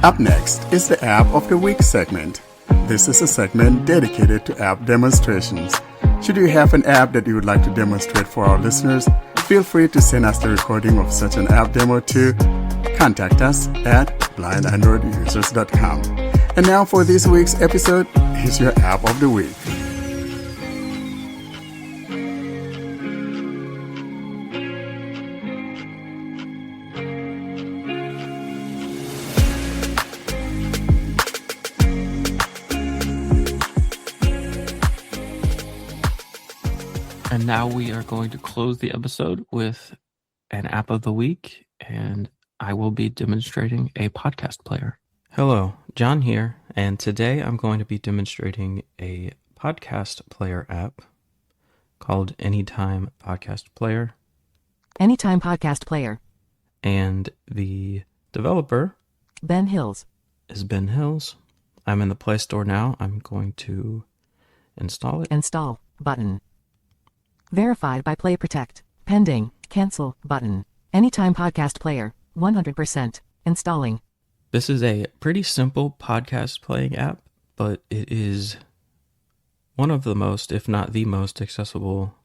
Up next is the App of the Week segment. This is a segment dedicated to app demonstrations. Should you have an app that you would like to demonstrate for our listeners, feel free to send us the recording of such an app demo to contact us at blindandroidusers.com. And now for this week's episode, here's your App of the Week. And now we are going to close the episode with an app of the week, and I will be demonstrating a podcast player. Hello, John here, and today I'm going to be demonstrating a podcast player app called Anytime Podcast Player. Anytime Podcast Player. And the developer, Ben Hills. is Ben Hills. I'm in the Play Store now. I'm going to install it. Install button. Verified by Play Protect. Pending. Cancel button. Anytime Podcast Player. 100%. Installing. This is a pretty simple podcast playing app, but it is one of the most, if not the most accessible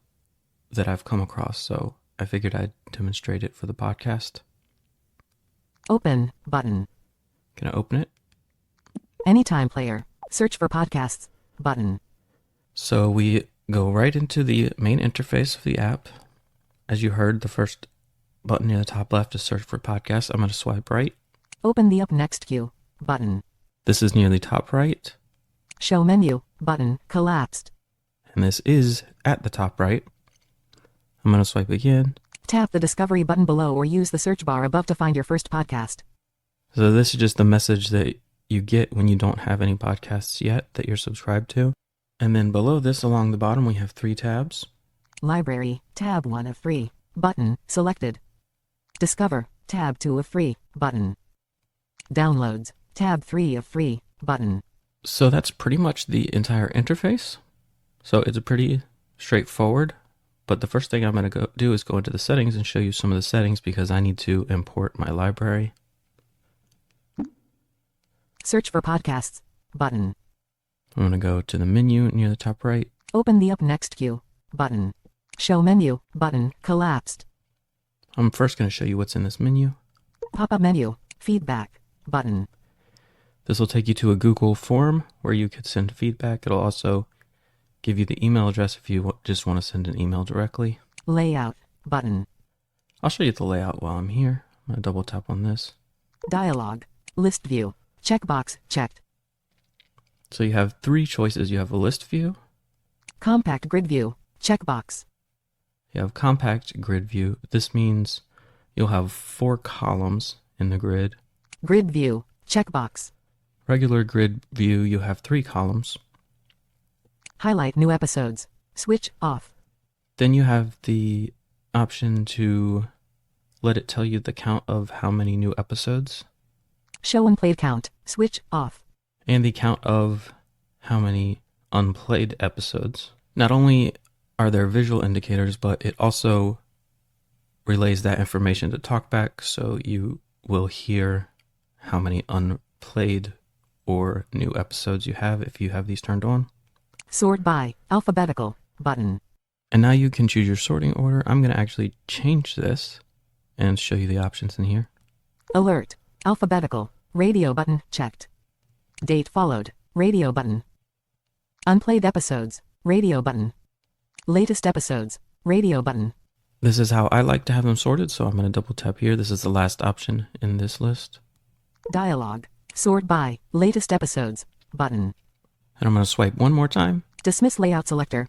that I've come across. So I figured I'd demonstrate it for the podcast. Open button. Can I open it? Anytime Player. Search for podcasts button. So we go right into the main interface of the app. As you heard, the first button in the top left is search for podcasts. I'm going to swipe right. Open the Up Next queue button. This is near the top right, Show menu button collapsed. and this is at the top right. I'm going to swipe again. Tap the Discovery button below or use the search bar above to find your first podcast. So this is just the message that you get when you don't have any podcasts yet that you're subscribed to. And then below this, along the bottom, we have 3 tabs. Library, tab 1 of 3, button, selected. Discover, tab 2 of 3, button. Downloads, tab 3 of 3, button. So that's pretty much the entire interface. So it's pretty straightforward. But the first thing I'm going to do is go into the settings and show you some of the settings because I need to import my library. Search for podcasts, button. I'm going to go to the menu near the top right. Open the Up Next queue, button. Show menu, button, collapsed. I'm first going to show you what's in this menu. Pop-up menu, feedback, button. This will take you to a Google form where you could send feedback. It'll also give you the email address if you just want to send an email directly. Layout, button. I'll show you the layout while I'm here. I'm going to double tap on this. Dialog, list view, checkbox, checked. So you have 3 choices. You have a list view, Compact grid view, checkbox. you have compact grid view. This means you'll have 4 columns in the grid. Grid view, checkbox. Regular grid view, you have 3 columns. Highlight new episodes, switch off. Then you have the option to let it tell you the count of how many new episodes Show unplayed count, switch off. and the count of how many unplayed episodes. Not only are there visual indicators, but it also relays that information to TalkBack, so you will hear how many unplayed or new episodes you have if you have these turned on. Sort by, alphabetical, button. And now you can choose your sorting order. I'm going to actually change this and show you the options in here. Alert, alphabetical, radio button, checked. Date followed, radio button. Unplayed episodes, radio button. Latest episodes, radio button. This is how I like to have them sorted, so I'm going to double tap here. This is the last option in this list. Dialog, sort by, latest episodes, button. And I'm going to swipe one more time. Dismiss layout selector.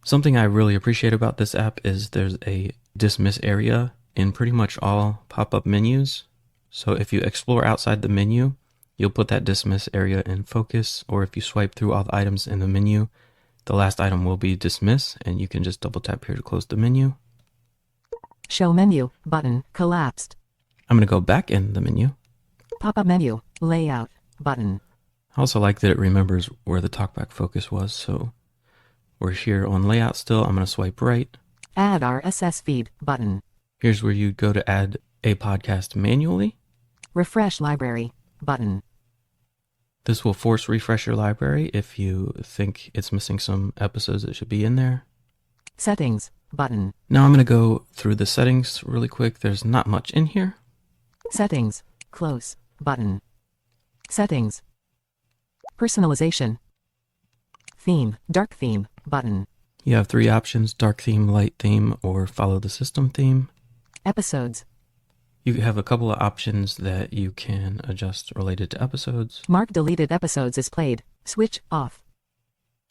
Something I really appreciate about this app is there's a dismiss area in pretty much all pop-up menus. So if you explore outside the menu, you'll put that dismiss area in focus, or if you swipe through all the items in the menu, the last item will be dismiss, and you can just double tap here to close the menu. Show menu, button, collapsed. I'm going to go back in the menu. Pop-up menu, layout, button. I also like that it remembers where the TalkBack focus was, so we're here on layout still. I'm going to swipe right. Add RSS feed, button. Here's where you go to add a podcast manually. Refresh library, button. This will force refresh your library if you think it's missing some episodes that should be in there. Settings, button. Now I'm going to go through the settings really quick. There's not much in here. Settings, close, button. Settings. Personalization. Theme, dark theme, button. You have 3 options: dark theme, light theme, or follow the system theme. Episodes. You have a couple of options that you can adjust related to episodes. Mark deleted episodes as played. Switch off.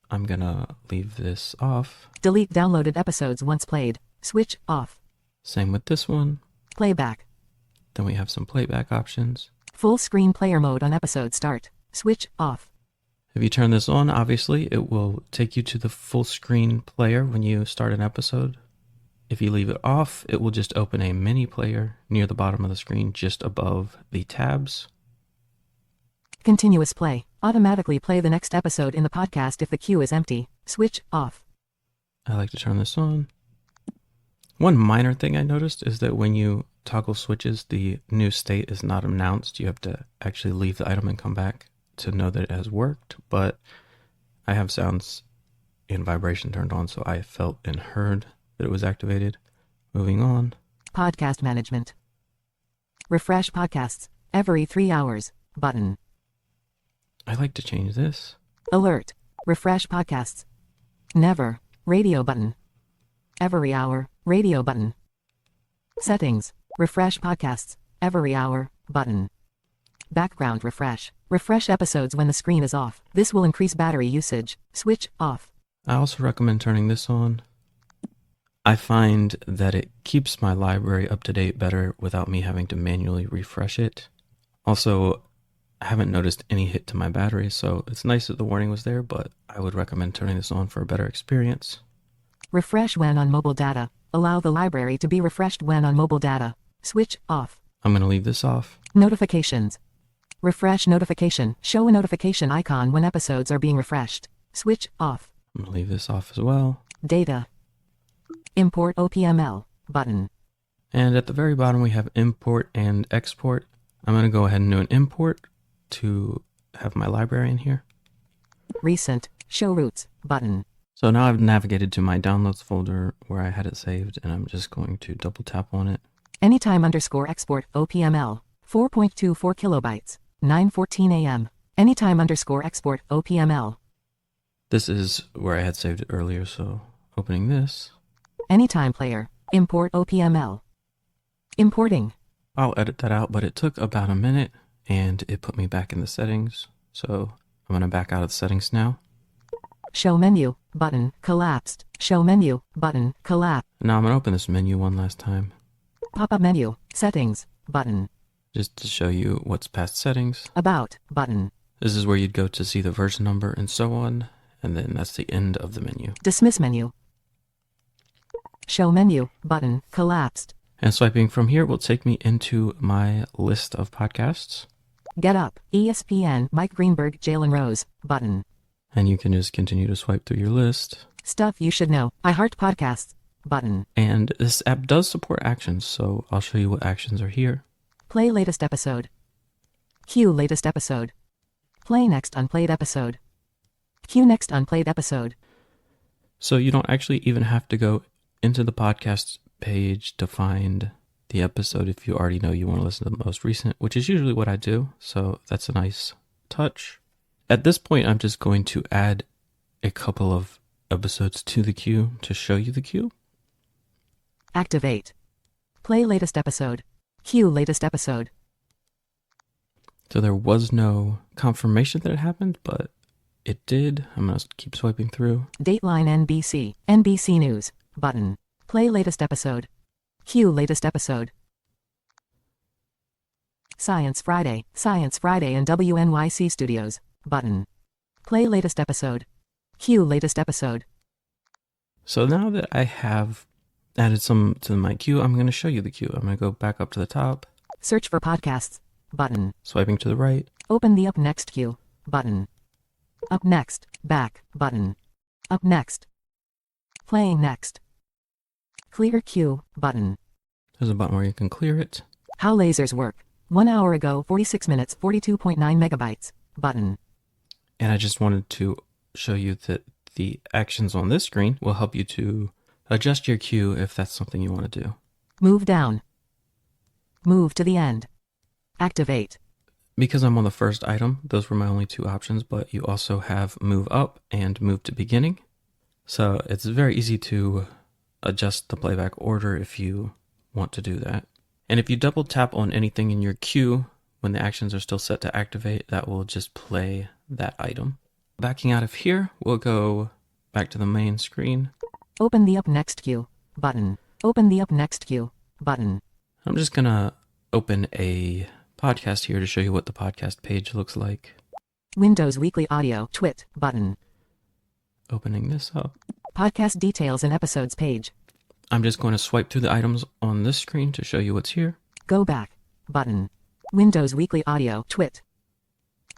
I'm going to leave this off. Delete downloaded episodes once played. Switch off. Same with this one. Playback. Then we have some playback options. Full screen player mode on episode start. Switch off. If you turn this on, obviously, it will take you to the full screen player when you start an episode. If you leave it off, it will just open a mini player near the bottom of the screen, just above the tabs. Continuous play. Automatically play the next episode in the podcast if the queue is empty. Switch off. I like to turn this on. One minor thing I noticed is that when you toggle switches, the new state is not announced. You have to actually leave the item and come back to know that it has worked, but I have sounds and vibration turned on, so I felt and heard that it was activated. Moving on. Podcast management. Refresh podcasts every 3 hours, button. I like to change this. Alert. Refresh podcasts. Never. Radio button. Every hour. Radio button. Settings. Refresh podcasts every hour, button. Background refresh. Refresh episodes when the screen is off. This will increase battery usage. Switch off. I also recommend turning this on. I find that it keeps my library up to date better without me having to manually refresh it. Also, I haven't noticed any hit to my battery, so it's nice that the warning was there, but I would recommend turning this on for a better experience. Refresh when on mobile data. Allow the library to be refreshed when on mobile data. Switch off. I'm going to leave this off. Notifications. Refresh notification. Show a notification icon when episodes are being refreshed. Switch off. I'm going to leave this off as well. Data. Import OPML, button. And at the very bottom, we have import and export. I'm going to go ahead and do an import to have my library in here. Recent. Show routes, button. So now I've navigated to my downloads folder where I had it saved, and I'm just going to double tap on it. Anytime_export OPML, 4.24 kilobytes, 9:14 a.m. Anytime_export OPML. This is where I had saved it earlier, so opening this. Anytime player. Import OPML. Importing. I'll edit that out, but it took about a minute, and it put me back in the settings. So I'm going to back out of the settings now. Show menu, button, collapsed. Show menu, button, collapsed. Now I'm going to open this menu one last time, Pop-up menu, settings, button. just to show you what's past settings. About, button. This is where you'd go to see the version number and so on, and then that's the end of the menu. Dismiss menu. Show menu, button, collapsed. And swiping from here will take me into my list of podcasts. Get Up, ESPN, Mike Greenberg, Jalen Rose, button. And you can just continue to swipe through your list. Stuff you should know, I Heart Podcasts, button. And this app does support actions, so I'll show you what actions are here. Play latest episode. Cue latest episode. Play next unplayed episode. Cue next unplayed episode. So you don't actually even have to go into the podcast page to find the episode if you already know you want to listen to the most recent, which is usually what I do, so that's a nice touch. At this point, I'm just going to add a couple of episodes to the queue to show you the queue. Activate. Play latest episode. Cue latest episode. So there was no confirmation that it happened, but it did. I'm going to keep swiping through. Dateline NBC. NBC News. Button. Play latest episode. Cue latest episode. Science Friday and WNYC Studios. Button. Play latest episode. Cue latest episode. So now that I have added some to my queue, I'm going to show you the queue. I'm going to go back up to the top. Search for podcasts. Button. Swiping to the right. Open the Up Next queue. Button. Up Next. Back. Button. Up Next. Playing next. Clear queue. Button. There's a button where you can clear it. How lasers work. 1 hour ago, 46 minutes, 42.9 megabytes. Button. And I just wanted to show you that the actions on this screen will help you to adjust your queue if that's something you want to do. Move down. Move to the end. Activate. Because I'm on the first item, those were my only two options, but you also have move up and move to beginning. So it's very easy to adjust the playback order if you want to do that. And if you double tap on anything in your queue, when the actions are still set to activate, that will just play that item. Backing out of here, we'll go back to the main screen. Open the Up Next queue. Button. Open the Up Next queue. Button. I'm just going to open a podcast here to show you what the podcast page looks like. Windows Weekly Audio. Twit. Button. Opening this up. Podcast details and episodes page. I'm just going to swipe through the items on this screen to show you what's here. Go back. Button. Windows Weekly Audio. Twit.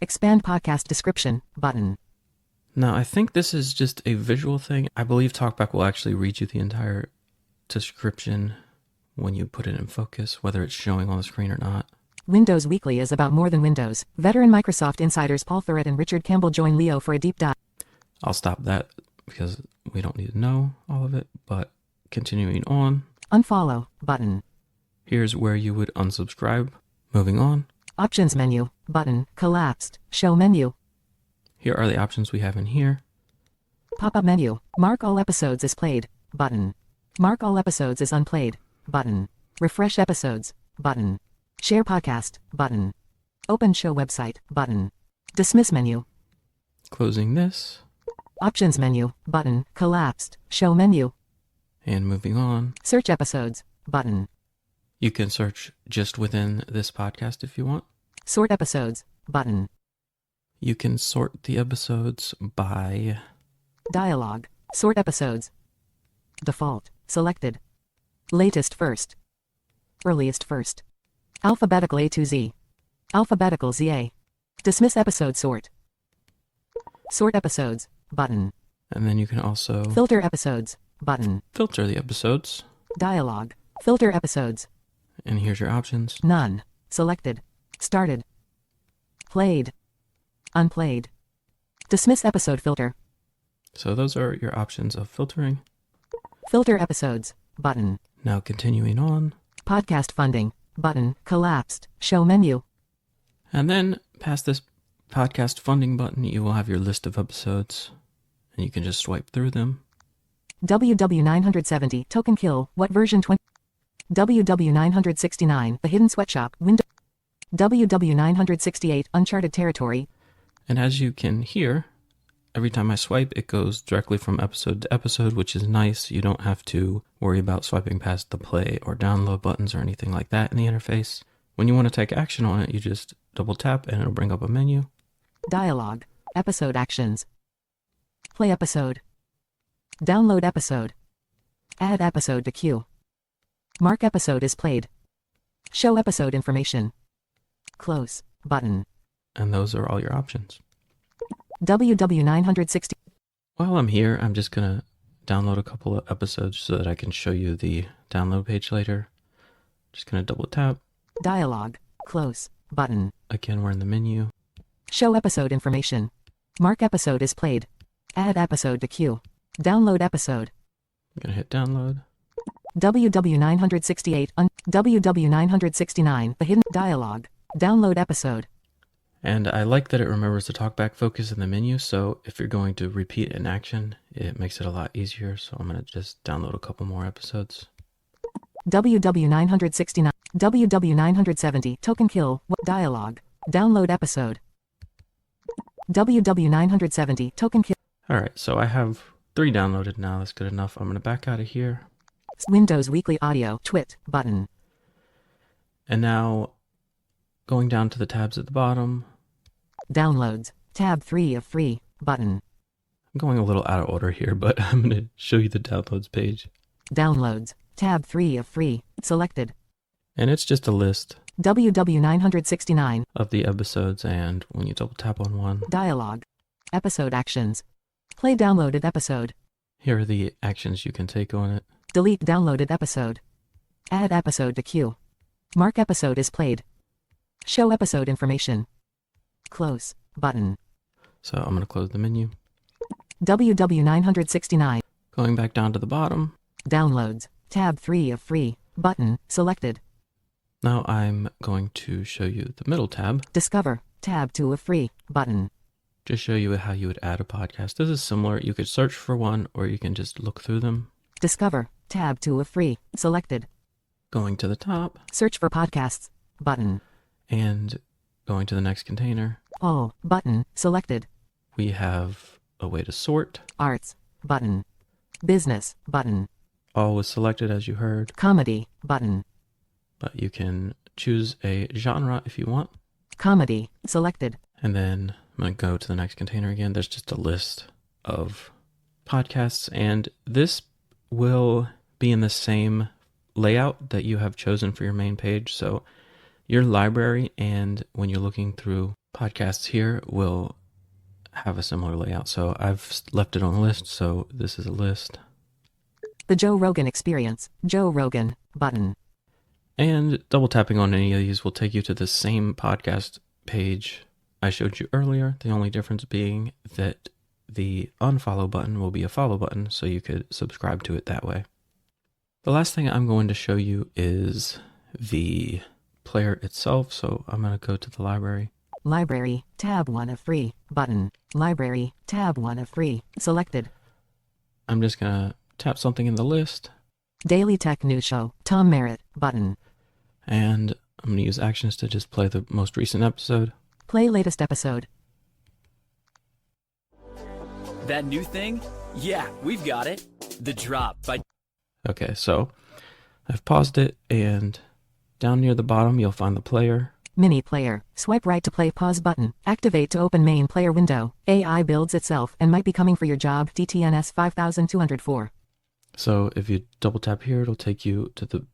Expand podcast description. Button. Now, I think this is just a visual thing. I believe TalkBack will actually read you the entire description when you put it in focus, whether it's showing on the screen or not. Windows Weekly is about more than Windows. Veteran Microsoft insiders Paul Thurrott and Richard Campbell join Leo for a deep dive. I'll stop that because we don't need to know all of it, but continuing on. Unfollow. Button. Here's where you would unsubscribe. Moving on. Options menu. Button. Collapsed. Show menu. Here are the options we have in here. Pop-up menu. Mark all episodes as played. Button. Mark all episodes as unplayed. Button. Refresh episodes. Button. Share podcast. Button. Open show website. Button. Dismiss menu. Closing this. Options menu. Button. Collapsed. Show menu. And moving on. Search episodes. Button. You can search just within this podcast if you want. Sort episodes. Button. You can sort the episodes by Dialogue. Sort episodes. Default. Selected. Latest first. Earliest first. Alphabetical A to Z. Alphabetical ZA. Dismiss episode sort. Sort episodes. Button. and then you can also Filter episodes. Button. filter the episodes. Dialogue. Filter episodes. And here's your options. None. Selected. Started. Played. Unplayed. Dismiss episode filter. So those are your options of filtering. Filter episodes. Button. Now continuing on. Podcast funding. Button. Collapsed. Show menu. And then past this podcast funding button, you will have your list of episodes. And you can just swipe through them. WW970 Token Kill. What version 20? WW969 The Hidden Sweatshop. Window. WW968 Uncharted Territory. And as you can hear, every time I swipe, it goes directly from episode to episode, which is nice. You don't have to worry about swiping past the play or download buttons or anything like that in the interface. When you want to take action on it, you just double tap and it'll bring up a menu. Dialogue. Episode actions. Play episode. Download episode. Add episode to queue. Mark episode is played. Show episode information. Close button. And those are all your options. WW960. While I'm here, I'm just going to download a couple of episodes so that I can show you the download page later. Just going to double tap. Dialogue. Close button. Again, we're in the menu. Show episode information. Mark episode is played. Add episode to queue. Download episode. I'm going to hit download. WW968 WW969 The Hidden Dialogue. Download episode. And I like that it remembers the talkback focus in the menu, so if you're going to repeat an action, it makes it a lot easier. So I'm going to just download a couple more episodes. WW969 WW970 Token Kill. What dialogue? Download episode. WW970 Token Kill. All right, so I have 3 downloaded now. That's good enough. I'm going to back out of here. Windows Weekly Audio. Twit button. And now going down to the tabs at the bottom. Downloads. Tab 3 of 3 button. I'm going a little out of order here, but I'm going to show you the downloads page. Downloads. Tab 3 of 3 selected. And it's just a list WW969 of the episodes, and when you double tap on one, dialogue. Episode actions. Play downloaded episode. here are the actions you can take on it. Delete downloaded episode. Add episode to queue. Mark episode is played. Show episode information. Close button. So I'm going to close the menu. WW969. Going back down to the bottom. Downloads. Tab 3 of free. Button selected. Now I'm going to show you the middle tab. Discover. Tab 2 of free. Button. Just show you how you would add a podcast. This is similar. You could search for one or you can just look through them. Discover. Tab 2 of free. Selected. Going to the top Search for podcasts. Button. and going to the next container. All. Button. Selected. We have a way to sort. Arts. Button. Business. Button. All was selected as you heard, Comedy. Button. but you can choose a genre if you want. Comedy. Selected. And then I'm going to go to the next container again. There's just a list of podcasts, and this will be in the same layout that you have chosen for your main page. So your library, and when you're looking through podcasts here, will have a similar layout. So I've left it on a list, so this is a list. The Joe Rogan Experience. Joe Rogan. Button. And double tapping on any of these will take you to the same podcast page I showed you earlier. The only difference being that the unfollow button will be a follow button, so you could subscribe to it that way. The last thing I'm going to show you is the player itself. So I'm going to go to the library. Library. Tab 1 of free. Button. Library. Tab 1 of free. Selected. I'm just going to tap something in the list, Daily Tech News Show. Tom Merritt. Button. and I'm going to use actions to just play the most recent episode. Play latest episode. That new thing? Yeah, we've got it. The Drop by Okay, so I've paused it, and down near the bottom you'll find the player. Mini player. Swipe right to play pause button. Activate to open main player window. AI builds itself and might be coming for your job. DTNS 5204. So if you double tap here, it'll take you to the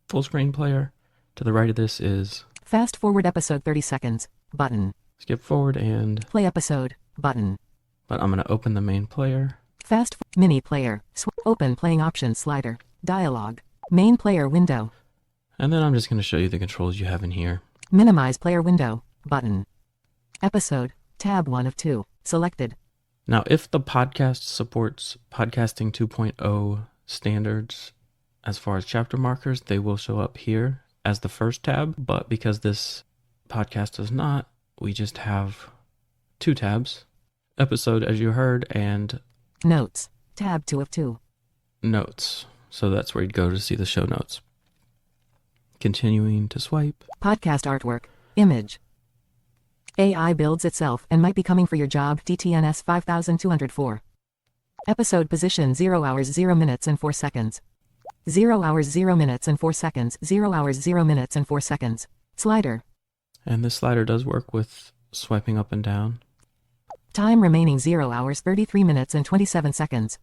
full screen player. To the right of this is Fast forward episode 30 seconds. Button. skip forward, and Play episode. Button. but I'm going to open the main player. Mini player. Open playing options slider. Dialog. Main player window. And then I'm just going to show you the controls you have in here. Minimize player window. Button. Episode. Tab 1 of 2. Selected. Now, if the podcast supports Podcasting 2.0 standards as far as chapter markers, they will show up here as the first tab. But because this podcast does not, we just have two tabs. Episode, as you heard, and Notes. Tab 2 of 2. notes. So that's where you'd go to see the show notes. Continuing to swipe. Podcast artwork. Image. AI builds itself and might be coming for your job. DTNS 5204. Episode position 0 hours 0 minutes and 4 seconds. 0 hours 0 minutes and 4 seconds. 0 hours 0 minutes and 4 seconds. Slider. And this slider does work with swiping up and down. Time remaining 0 hours 33 minutes and 27 seconds.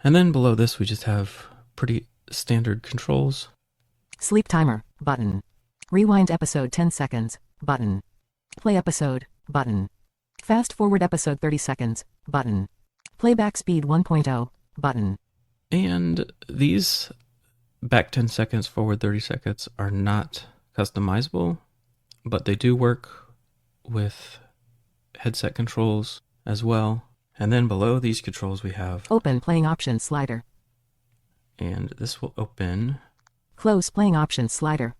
And then below this, we just have pretty standard controls. Sleep timer. Button. Rewind episode 10 seconds. Button. Play episode. Button. Fast forward episode 30 seconds. Button. Playback speed 1.0. Button. And these back 10 seconds, forward 30 seconds are not customizable, but they do work with headset controls as well. And then below these controls we have, Open playing options slider. and this will open Close playing options slider.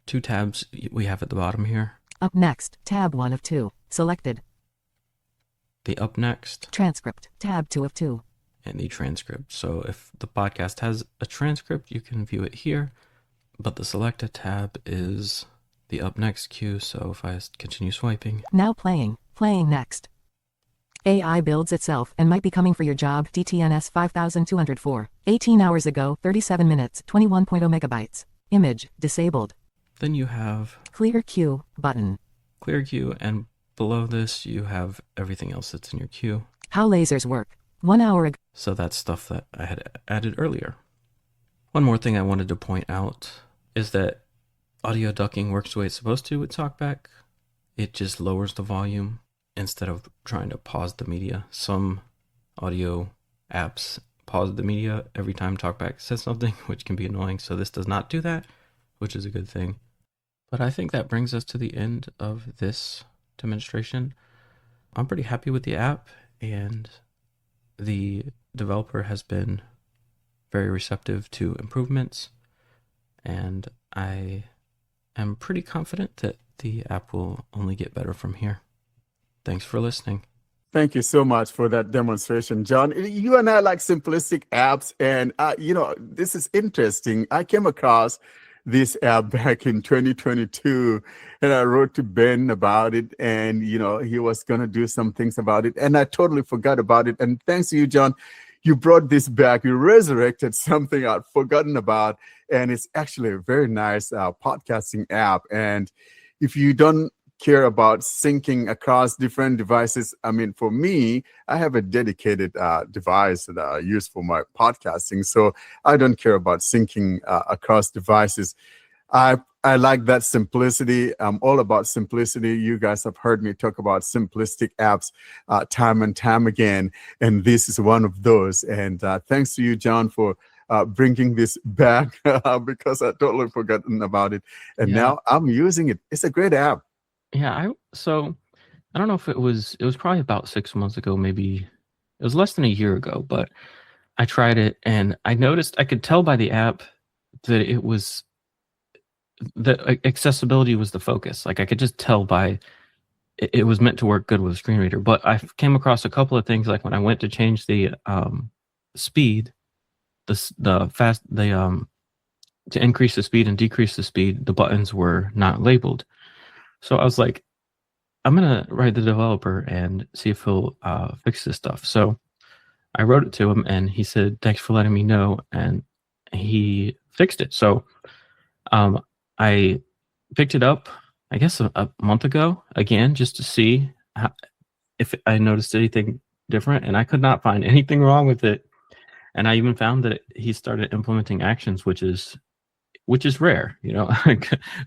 two tabs we have at the bottom here. Up next. Tab 1 of 2. Selected. The up next Transcript. Tab 2 of 2. and the transcript. So if the podcast has a transcript, you can view it here, but the selected tab is the up next queue. So if I continue swiping, Now playing. Playing next. AI builds itself and might be coming for your job. DTNS 5204. 18 hours ago, 37 minutes, 21.0 megabytes. Image. Disabled. then you have Clear queue. Button. clear queue, and below this you have everything else that's in your queue. How lasers work. 1 hour ago. So that's stuff that I had added earlier. One more thing I wanted to point out is that audio ducking works the way it's supposed to with TalkBack. It just lowers the volume instead of trying to pause the media. Some audio apps pause the media every time TalkBack says something, which can be annoying. So this does not do that, which is a good thing. But I think that brings us to the end of this demonstration. I'm pretty happy with the app, and the developer has been very receptive to improvements, and I am pretty confident that the app will only get better from here. Thanks for listening. Thank you so much for that demonstration, John. You and I like simplistic apps, and this is interesting. I came across this app back in 2022, and I wrote to Ben about it, and he was going to do some things about it, and I totally forgot about it. And thanks to you, John, you brought this back. You resurrected something I'd forgotten about, and it's actually a very nice podcasting app. And if you don't care about syncing across different devices, I mean, for me, I have a dedicated device that I use for my podcasting, so I don't care about syncing across devices. I like that simplicity. I'm all about simplicity. You guys have heard me talk about simplistic apps time and time again, and this is one of those. And thanks to you, John, for bringing this back because I totally forgotten about it, and now I'm using it. It's a great app. Yeah, I don't know if it was probably about 6 months ago, maybe it was less than a year ago, but I tried it and I noticed I could tell by the app that the accessibility was the focus. Like I could just tell by it was meant to work good with a screen reader. But I came across a couple of things, like when I went to change the speed, to increase the speed and decrease the speed, the buttons were not labeled. So I was like, I'm going to write the developer and see if he'll fix this stuff. So I wrote it to him and he said, thanks for letting me know. And he fixed it. So I picked it up, I guess a month ago, again, just to see if I noticed anything different. And I could not find anything wrong with it. And I even found that he started implementing actions, which is rare.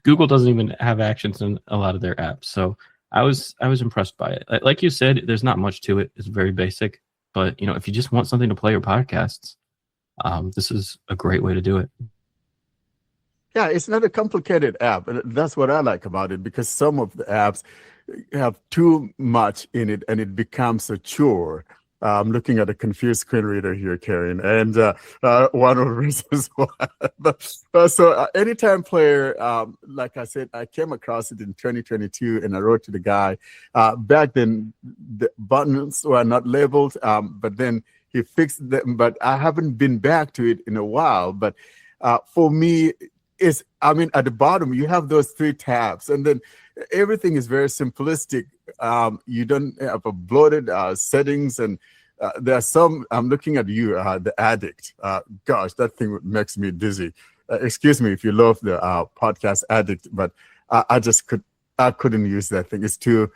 Google doesn't even have actions in a lot of their apps. So I was impressed by it. Like you said, there's not much to it. It's very basic, but if you just want something to play your podcasts, this is a great way to do it. Yeah, it's not a complicated app, and that's what I like about it, because some of the apps have too much in it and it becomes a chore. I'm looking at a confused screen reader here, Karen, and one of the reasons why. So Anytime Player, like I said, I came across it in 2022, and I wrote to the guy. Back then, the buttons were not labeled, but then he fixed them. But I haven't been back to it in a while. But for me, at the bottom, you have those 3 tabs, and then everything is very simplistic. You don't have a bloated settings, and there are some. I'm looking at you, the Addict. Gosh, that thing makes me dizzy. Excuse me if you love the podcast Addict, but I couldn't use that thing. It's too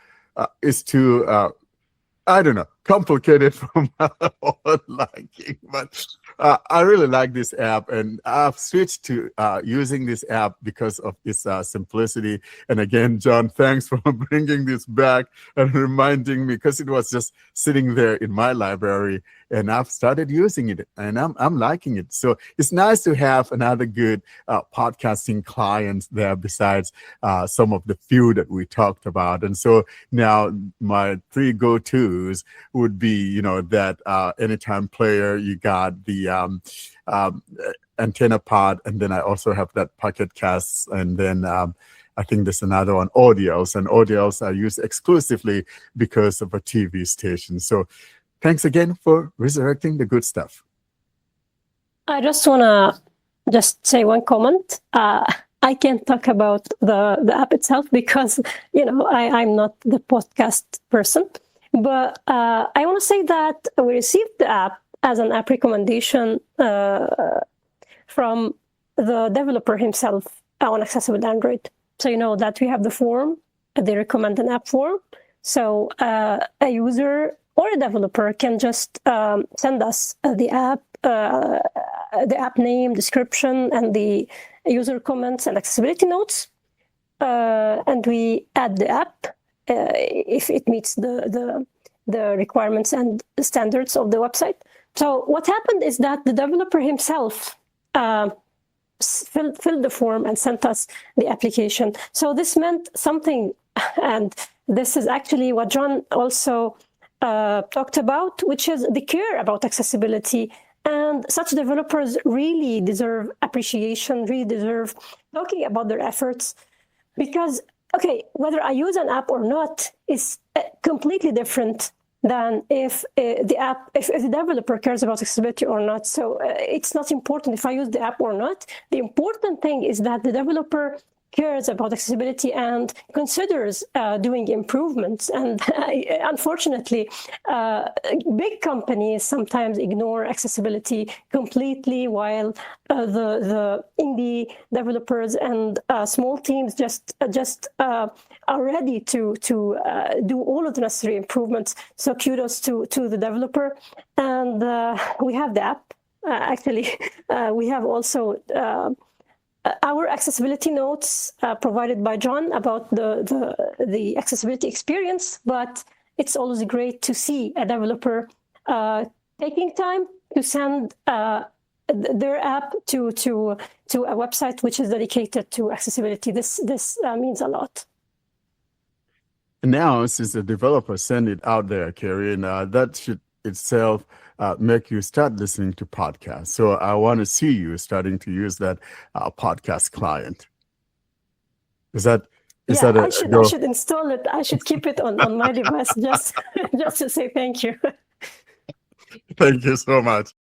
I don't know, complicated for my own liking, but I really like this app, and I've switched to using this app because of its simplicity. And again, John, thanks for bringing this back and reminding me, because it was just sitting there in my library, and I've started using it, and I'm liking it. So it's nice to have another good podcasting client there besides some of the few that we talked about. And so now my 3 go-tos would be, that Anytime Player. You got the Antenna Pod, and then I also have that Pocket Casts, and then I think there's another one, Audios, and Audios I use exclusively because of a TV station. So thanks again for resurrecting the good stuff. I just want to say one comment. I can't talk about the app itself because, I'm not the podcast person. But I want to say that we received the app as an app recommendation from the developer himself on Accessible Android. So that we have the form, they recommend an app form. So a user or a developer can just send us the app name, description, and the user comments and accessibility notes, and we add the app if it meets the requirements and standards of the website. So what happened is that the developer himself filled the form and sent us the application. So this meant something, and this is actually what John also talked about, which is the care about accessibility. And such developers really deserve appreciation, really deserve talking about their efforts, because, okay, whether I use an app or not is completely different than if the developer cares about accessibility or not. So it's not important if I use the app or not. The important thing is that the developer cares about accessibility and considers doing improvements. And unfortunately, big companies sometimes ignore accessibility completely, while the indie developers and small teams just are ready to do all of the necessary improvements. So kudos to the developer. And we have the app. Actually, we have also our accessibility notes provided by John about the accessibility experience, but it's always great to see a developer taking time to send their app to a website which is dedicated to accessibility. This means a lot. Now, since the developer send it out there, Carrie, and that should itself make you start listening to podcasts. So I want to see you starting to use that podcast client. Is that I should install it. I should keep it on my device just to say thank you. Thank you so much.